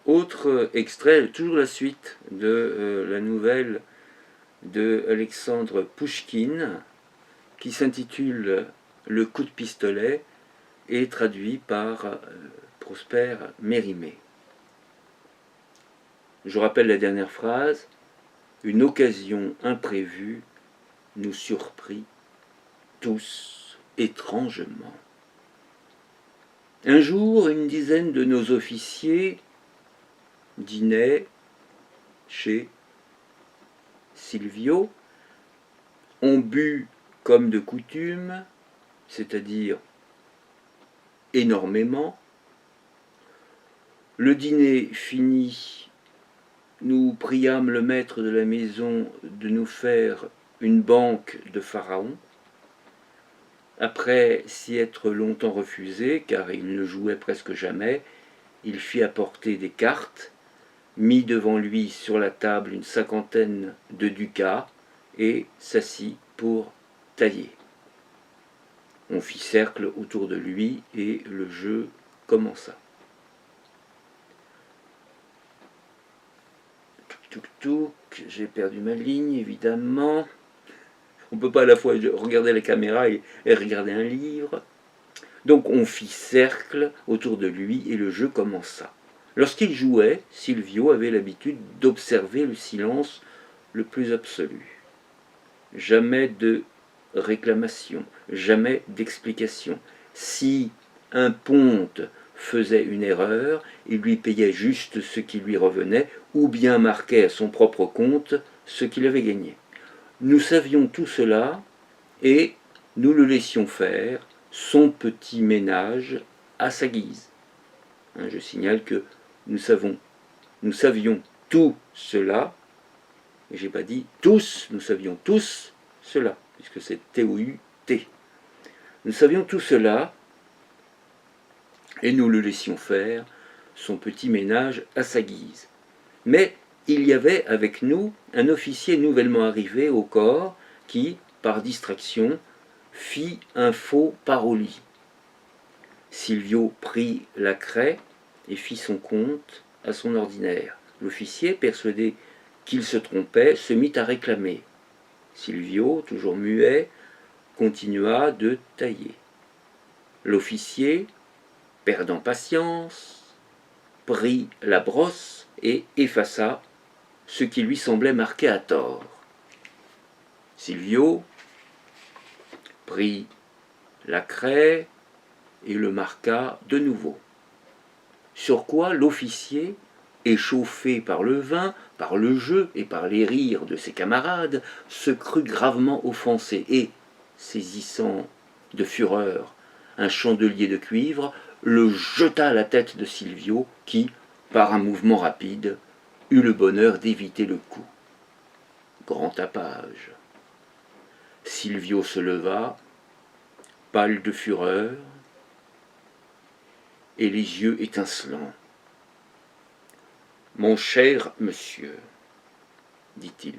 Autre extrait, toujours la suite de la nouvelle de Alexandre Pouchkine, qui s'intitule Le coup de pistolet et traduit par Prosper Mérimée. Je rappelle la dernière phrase. Une occasion imprévue nous surprit tous étrangement. Un jour, une dizaine de nos officiers dînaient chez Silvio, ont bu comme de coutume, c'est-à-dire énormément. Le dîner fini, nous priâmes le maître de la maison de nous faire une banque de pharaon. Après s'y être longtemps refusé, car il ne jouait presque jamais, il fit apporter des cartes, mit devant lui sur la table une cinquantaine de ducats et s'assit pour tailler. On fit cercle autour de lui et le jeu commença. J'ai perdu ma ligne, évidemment. On ne peut pas à la fois regarder la caméra et regarder un livre. Donc on fit cercle autour de lui et le jeu commença. Lorsqu'il jouait, Silvio avait l'habitude d'observer le silence le plus absolu. Jamais de réclamation, jamais d'explication. Si un ponte faisait une erreur, il lui payait juste ce qui lui revenait, ou bien marquait à son propre compte ce qu'il avait gagné. Nous savions tout cela, et nous le laissions faire son petit ménage à sa guise. Je signale que nous savions tout cela, et j'ai pas dit tous, nous savions tous cela, puisque c'est T-O-U-T. Nous savions tout cela, et nous le laissions faire son petit ménage à sa guise. Mais il y avait avec nous un officier nouvellement arrivé au corps qui, par distraction, fit un faux paroli. Silvio prit la craie et fit son compte à son ordinaire. L'officier, persuadé qu'il se trompait, se mit à réclamer. Silvio, toujours muet, continua de tailler. L'officier, perdant patience, prit la brosse et effaça ce qui lui semblait marqué à tort. Silvio prit la craie et le marqua de nouveau. Sur quoi l'officier, échauffé par le vin, par le jeu et par les rires de ses camarades, se crut gravement offensé et, saisissant de fureur un chandelier de cuivre, le jeta à la tête de Silvio qui, par un mouvement rapide, eut le bonheur d'éviter le coup. Grand tapage. Silvio se leva, pâle de fureur, et les yeux étincelants. « Mon cher monsieur, dit-il,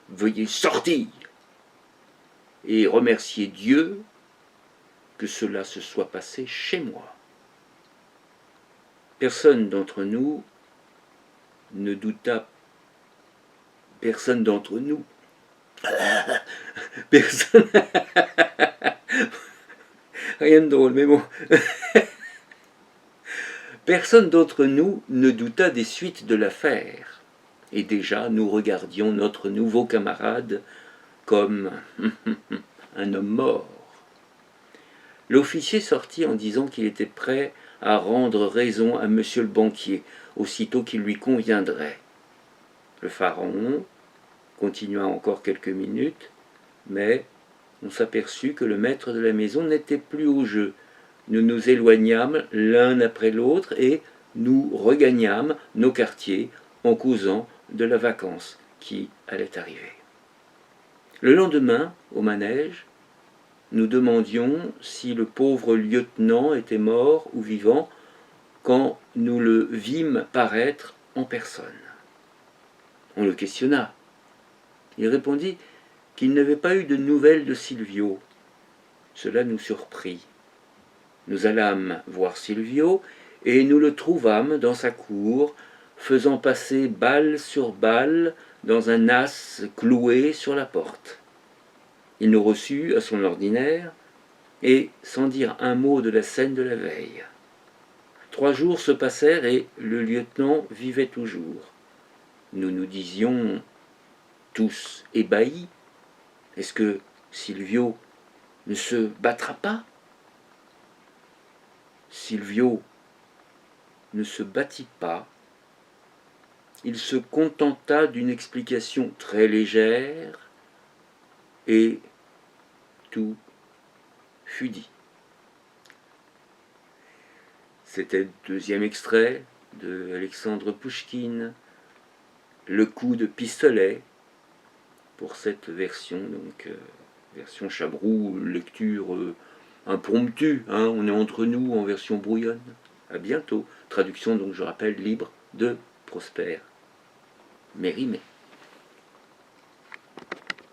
veuillez sortir et remercier Dieu que cela se soit passé chez moi. » Personne d'entre nous ne douta, personne d'entre nous, personne, rien de drôle, mais bon. Personne d'entre nous ne douta des suites de l'affaire, et déjà nous regardions notre nouveau camarade comme un homme mort. L'officier sortit en disant qu'il était prêt à rendre raison à monsieur le banquier, aussitôt qu'il lui conviendrait. Le pharaon continua encore quelques minutes, mais on s'aperçut que le maître de la maison n'était plus au jeu. Nous nous éloignâmes l'un après l'autre et nous regagnâmes nos quartiers en causant de la vacance qui allait arriver. Le lendemain, au manège, nous demandions si le pauvre lieutenant était mort ou vivant quand nous le vîmes paraître en personne. On le questionna. Il répondit qu'il n'avait pas eu de nouvelles de Silvio. Cela nous surprit. Nous allâmes voir Silvio et nous le trouvâmes dans sa cour, faisant passer balle sur balle dans un as cloué sur la porte. Il nous reçut à son ordinaire, et sans dire un mot de la scène de la veille. 3 jours se passèrent et le lieutenant vivait toujours. Nous nous disions, tous ébahis, est-ce que Silvio ne se battra pas? Silvio ne se battit pas. Il se contenta d'une explication très légère et tout fut dit. C'était le 2e extrait de Alexandre Pouchkine, Le coup de pistolet, pour cette version, donc version Chabrou, lecture impromptue, hein, on est entre nous en version brouillonne. À bientôt. Traduction, donc je rappelle, libre de Prosper Mérimée.